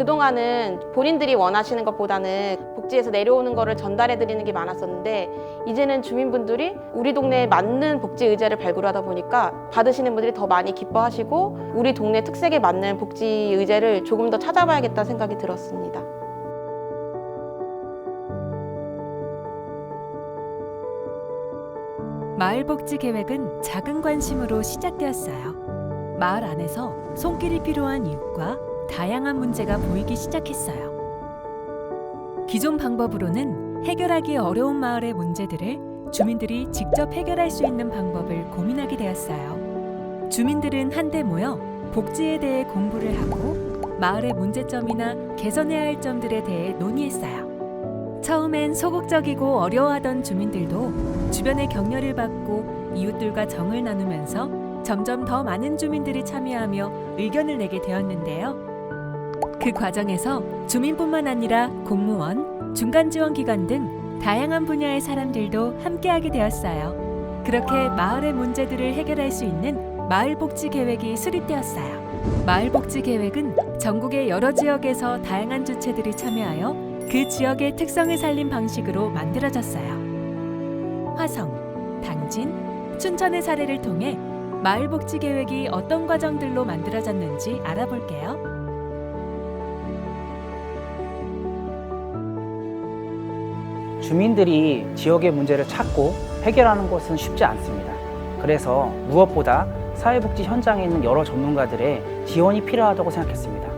그동안은 본인들이 원하시는 것보다는 복지에서 내려오는 거를 전달해 드리는 게 많았었는데 이제는 주민분들이 우리 동네에 맞는 복지 의자를 발굴하다 보니까 받으시는 분들이 더 많이 기뻐하시고 우리 동네 특색에 맞는 복지 의자를 조금 더 찾아봐야겠다는 생각이 들었습니다. 마을복지 계획은 작은 관심으로 시작되었어요. 마을 안에서 손길이 필요한 이웃과 다양한 문제가 보이기 시작했어요. 기존 방법으로는 해결하기 어려운 마을의 문제들을 주민들이 직접 해결할 수 있는 방법을 고민하게 되었어요. 주민들은 한데 모여 복지에 대해 공부를 하고 마을의 문제점이나 개선해야 할 점들에 대해 논의했어요. 처음엔 소극적이고 어려워하던 주민들도 주변의 격려를 받고 이웃들과 정을 나누면서 점점 더 많은 주민들이 참여하며 의견을 내게 되었는데요. 그 과정에서 주민뿐만 아니라 공무원, 중간지원기관 등 다양한 분야의 사람들도 함께하게 되었어요. 그렇게 마을의 문제들을 해결할 수 있는 마을복지계획이 수립되었어요. 마을복지계획은 전국의 여러 지역에서 다양한 주체들이 참여하여 그 지역의 특성을 살린 방식으로 만들어졌어요. 화성, 당진, 춘천의 사례를 통해 마을복지계획이 어떤 과정들로 만들어졌는지 알아볼게요. 주민들이 지역의 문제를 찾고 해결하는 것은 쉽지 않습니다. 그래서 무엇보다 사회복지 현장에 있는 여러 전문가들의 지원이 필요하다고 생각했습니다.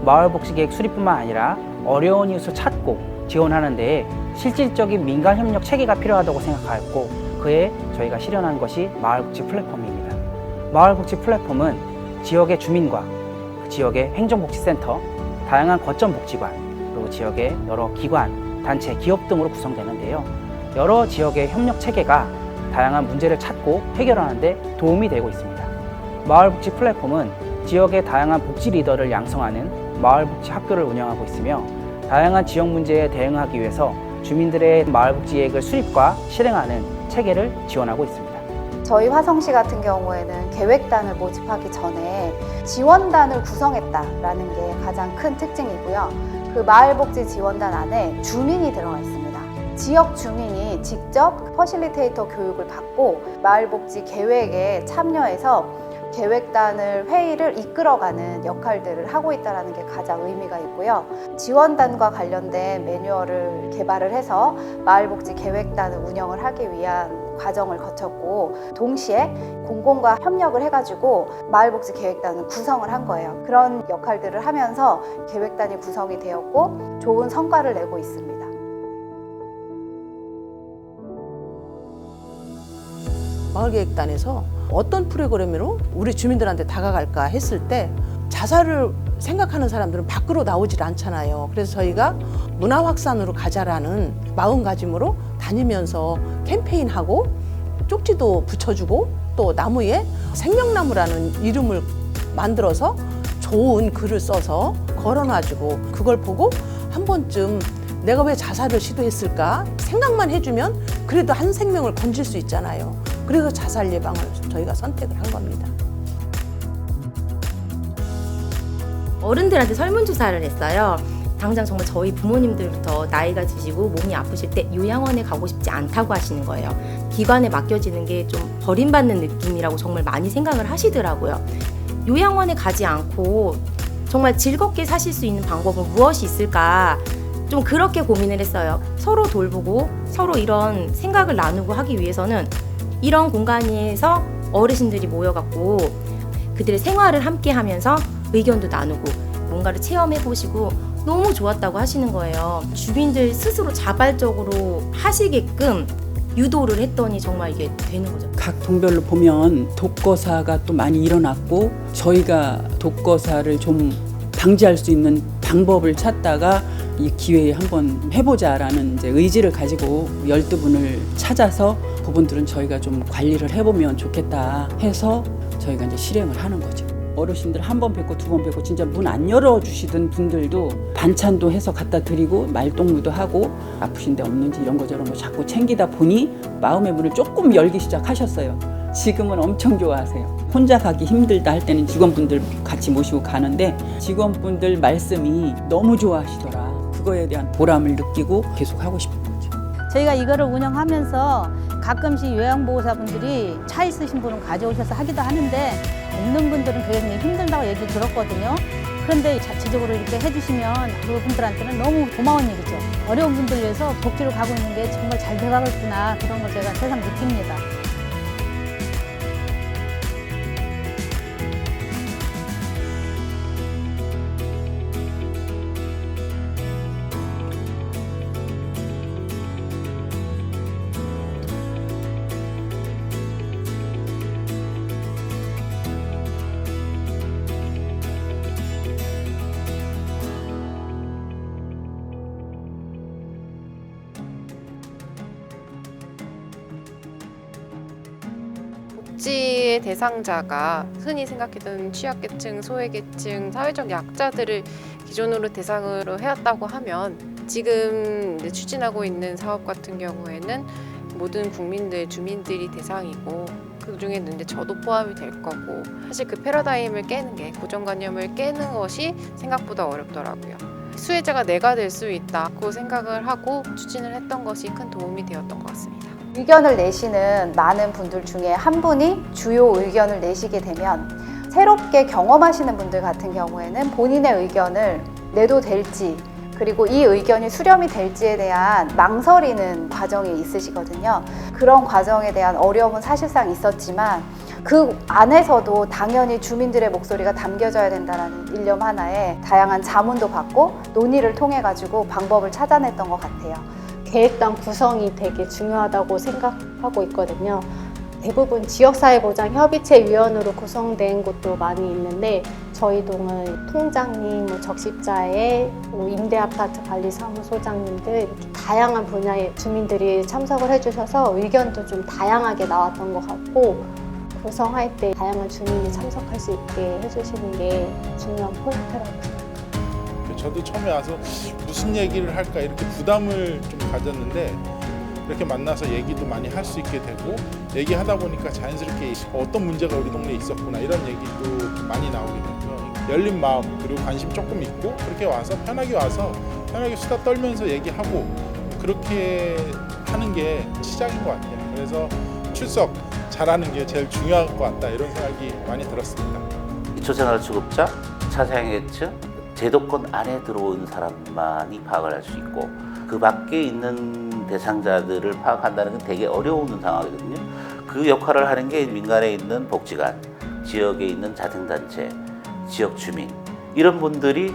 마을복지계획 수립뿐만 아니라 어려운 이웃을 찾고 지원하는 데에 실질적인 민간협력 체계가 필요하다고 생각하였고 그에 저희가 실현한 것이 마을복지 플랫폼입니다. 마을복지 플랫폼은 지역의 주민과 지역의 행정복지센터, 다양한 거점복지관, 그리고 지역의 여러 기관, 단체, 기업 등으로 구성되는데요. 여러 지역의 협력 체계가 다양한 문제를 찾고 해결하는 데 도움이 되고 있습니다. 마을복지 플랫폼은 지역의 다양한 복지 리더를 양성하는 마을복지 학교를 운영하고 있으며 다양한 지역 문제에 대응하기 위해서 주민들의 마을복지 계획을 수립과 실행하는 체계를 지원하고 있습니다. 저희 화성시 같은 경우에는 계획단을 모집하기 전에 지원단을 구성했다라는 게 가장 큰 특징이고요. 그 마을복지 지원단 안에 주민이 들어가 있습니다. 지역 주민이 직접 퍼실리테이터 교육을 받고 마을복지 계획에 참여해서 계획단을 회의를 이끌어가는 역할들을 하고 있다는 게 가장 의미가 있고요. 지원단과 관련된 매뉴얼을 개발을 해서 마을복지 계획단을 운영을 하기 위한 과정을 거쳤고 동시에 공공과 협력을 해가지고 마을복지 계획단을 구성을 한 거예요. 그런 역할들을 하면서 계획단이 구성이 되었고 좋은 성과를 내고 있습니다. 마을계획단에서 어떤 프로그램으로 우리 주민들한테 다가갈까 했을 때 자살을 생각하는 사람들은 밖으로 나오질 않잖아요. 그래서 저희가 문화 확산으로 가자라는 마음가짐으로 다니면서 캠페인하고 쪽지도 붙여주고 또 나무에 생명나무라는 이름을 만들어서 좋은 글을 써서 걸어놔주고 그걸 보고 한 번쯤 내가 왜 자살을 시도했을까 생각만 해주면 그래도 한 생명을 건질 수 있잖아요. 그래서 자살 예방을 저희가 선택을 한 겁니다. 어른들한테 설문조사를 했어요. 당장 정말 저희 부모님들부터 나이가 드시고 몸이 아프실 때 요양원에 가고 싶지 않다고 하시는 거예요. 기관에 맡겨지는 게 좀 버림받는 느낌이라고 정말 많이 생각을 하시더라고요. 요양원에 가지 않고 정말 즐겁게 사실 수 있는 방법은 무엇이 있을까? 좀 그렇게 고민을 했어요. 서로 돌보고 서로 이런 생각을 나누고 하기 위해서는 이런 공간에서 어르신들이 모여갖고 그들의 생활을 함께 하면서 의견도 나누고 뭔가를 체험해보시고 너무 좋았다고 하시는 거예요. 주민들 스스로 자발적으로 하시게끔 유도를 했더니 정말 이게 되는 거죠. 각 동별로 보면 독거사가 또 많이 일어났고 저희가 독거사를 좀 방지할 수 있는 방법을 찾다가 이 기회에 한번 해보자라는 이제 의지를 가지고 12분을 찾아서 그분들은 저희가 좀 관리를 해보면 좋겠다 해서 저희가 이제 실행을 하는 거죠. 어르신들 한 번 뵙고 두 번 뵙고 진짜 문 안 열어주시던 분들도 반찬도 해서 갖다 드리고 말동무도 하고 아프신 데 없는지 이런 거 저런 거 자꾸 챙기다 보니 마음의 문을 조금 열기 시작하셨어요. 지금은 엄청 좋아하세요. 혼자 가기 힘들다 할 때는 직원분들 같이 모시고 가는데 직원분들 말씀이 너무 좋아하시더라. 그거에 대한 보람을 느끼고 계속 하고 싶은 거죠. 저희가 이거를 운영하면서 가끔씩 요양보호사분들이 차 있으신 분은 가져오셔서 하기도 하는데 없는 분들은 굉장히 힘들다고 얘기 들었거든요. 그런데 자체적으로 이렇게 해주시면 그분들한테는 너무 고마운 일이죠. 어려운 분들 위해서 복지를 가고 있는 게 정말 잘 돼가고 있구나, 그런 걸 제가 새삼 느낍니다. 복지의 대상자가 흔히 생각했던 취약계층, 소외계층, 사회적 약자들을 기존으로 대상으로 해왔다고 하면 지금 이제 추진하고 있는 사업 같은 경우에는 모든 국민들, 주민들이 대상이고 그 중에는 이제 저도 포함이 될 거고 사실 그 패러다임을 깨는 게 고정관념을 깨는 것이 생각보다 어렵더라고요. 수혜자가 내가 될 수 있다고 생각을 하고 추진을 했던 것이 큰 도움이 되었던 것 같습니다. 의견을 내시는 많은 분들 중에 한 분이 주요 의견을 내시게 되면 새롭게 경험하시는 분들 같은 경우에는 본인의 의견을 내도 될지 그리고 이 의견이 수렴이 될지에 대한 망설이는 과정이 있으시거든요. 그런 과정에 대한 어려움은 사실상 있었지만 그 안에서도 당연히 주민들의 목소리가 담겨져야 된다는 일념 하나에 다양한 자문도 받고 논의를 통해 가지고 방법을 찾아냈던 것 같아요. 계획당 구성이 되게 중요하다고 생각하고 있거든요. 대부분 지역사회보장협의체위원으로 구성된 곳도 많이 있는데 저희 동은 통장님, 적십자에 임대아파트관리사무소장님들 이렇게 다양한 분야의 주민들이 참석을 해주셔서 의견도 좀 다양하게 나왔던 것 같고 구성할 때 다양한 주민이 참석할 수 있게 해주시는 게 중요한 포인트라고 생각합니다. 저도 처음에 와서 무슨 얘기를 할까 이렇게 부담을 좀 가졌는데 이렇게 만나서 얘기도 많이 할 수 있게 되고 얘기하다 보니까 자연스럽게 어떤 문제가 우리 동네에 있었구나 이런 얘기도 많이 나오게 되고요. 열린 마음 그리고 관심 조금 있고 그렇게 와서 편하게 수다 떨면서 얘기하고 그렇게 하는 게 시작인 것 같아요. 그래서 출석 잘하는 게 제일 중요할 것 같다 이런 생각이 많이 들었습니다. 기초생활수급자, 차상위계층, 제도권 안에 들어온 사람만이 파악을 할 수 있고 그 밖에 있는 대상자들을 파악한다는 건 되게 어려운 상황이거든요. 그 역할을 하는 게 민간에 있는 복지관, 지역에 있는 자생단체, 지역 주민 이런 분들이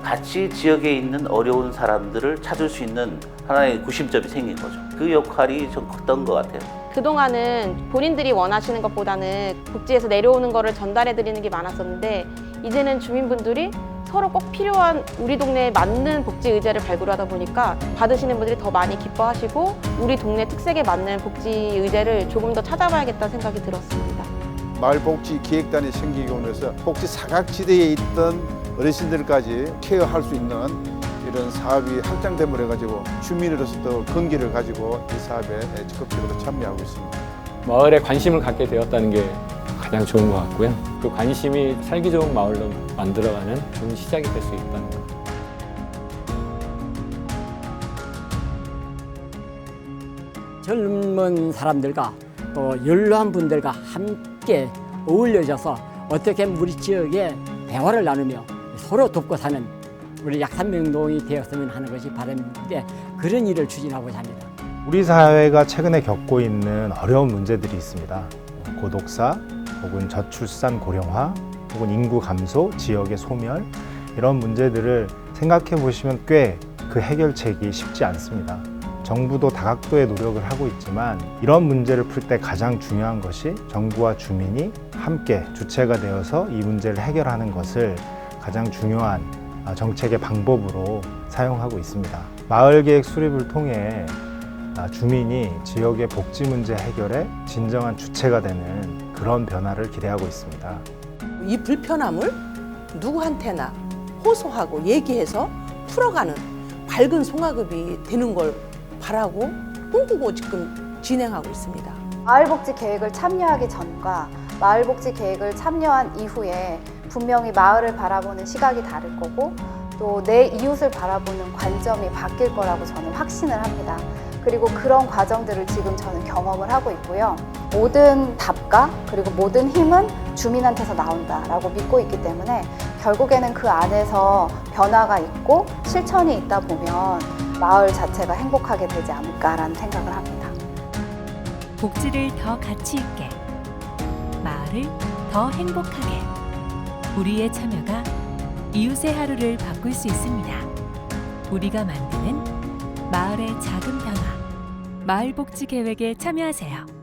같이 지역에 있는 어려운 사람들을 찾을 수 있는 하나의 구심점이 생긴 거죠. 그 역할이 좀 컸던 것 같아요. 그동안은 본인들이 원하시는 것보다는 복지에서 내려오는 거를 전달해 드리는 게 많았었는데 이제는 주민분들이 서로 꼭 필요한 우리 동네에 맞는 복지 의제를 발굴하다 보니까 받으시는 분들이 더 많이 기뻐하시고 우리 동네 특색에 맞는 복지 의제를 조금 더 찾아봐야겠다는 생각이 들었습니다. 마을복지기획단이 생기게 오면서 복지 사각지대에 있던 어르신들까지 케어할 수 있는 이런 사업이 확장됨을 해가지고 주민으로서 더 건기를 가지고 이 사업에 적극적으로 참여하고 있습니다. 마을에 관심을 갖게 되었다는 게 가장 좋은 것 같고요. 그 관심이 살기 좋은 마을로 만들어가는 좋은 시작이 될 수 있다는 것. 젊은 사람들과 또 연로한 분들과 함께 어울려져서 어떻게 우리 지역에 대화를 나누며 서로 돕고 사는 우리 약산명동이 되었으면 하는 것이 바람인데 그런 일을 추진하고자 합니다. 우리 사회가 최근에 겪고 있는 어려운 문제들이 있습니다. 고독사, 혹은 저출산 고령화, 혹은 인구 감소, 지역의 소멸 이런 문제들을 생각해 보시면 꽤 그 해결책이 쉽지 않습니다. 정부도 다각도의 노력을 하고 있지만 이런 문제를 풀 때 가장 중요한 것이 정부와 주민이 함께 주체가 되어서 이 문제를 해결하는 것을 가장 중요한 정책의 방법으로 사용하고 있습니다. 마을계획 수립을 통해 주민이 지역의 복지 문제 해결에 진정한 주체가 되는 그런 변화를 기대하고 있습니다. 이 불편함을 누구한테나 호소하고 얘기해서 풀어가는 밝은 송화급이 되는 걸 바라고 꿈꾸고 지금 진행하고 있습니다. 마을복지 계획을 참여하기 전과 마을복지 계획을 참여한 이후에 분명히 마을을 바라보는 시각이 다를 거고 또 내 이웃을 바라보는 관점이 바뀔 거라고 저는 확신을 합니다. 그리고 그런 과정들을 지금 저는 경험을 하고 있고요. 모든 답과 그리고 모든 힘은 주민한테서 나온다라고 믿고 있기 때문에 결국에는 그 안에서 변화가 있고 실천이 있다 보면 마을 자체가 행복하게 되지 않을까라는 생각을 합니다. 복지를 더 가치 있게, 마을을 더 행복하게. 우리의 참여가 이웃의 하루를 바꿀 수 있습니다. 우리가 만드는 마을의 작은 변화. 마을복지 계획에 참여하세요.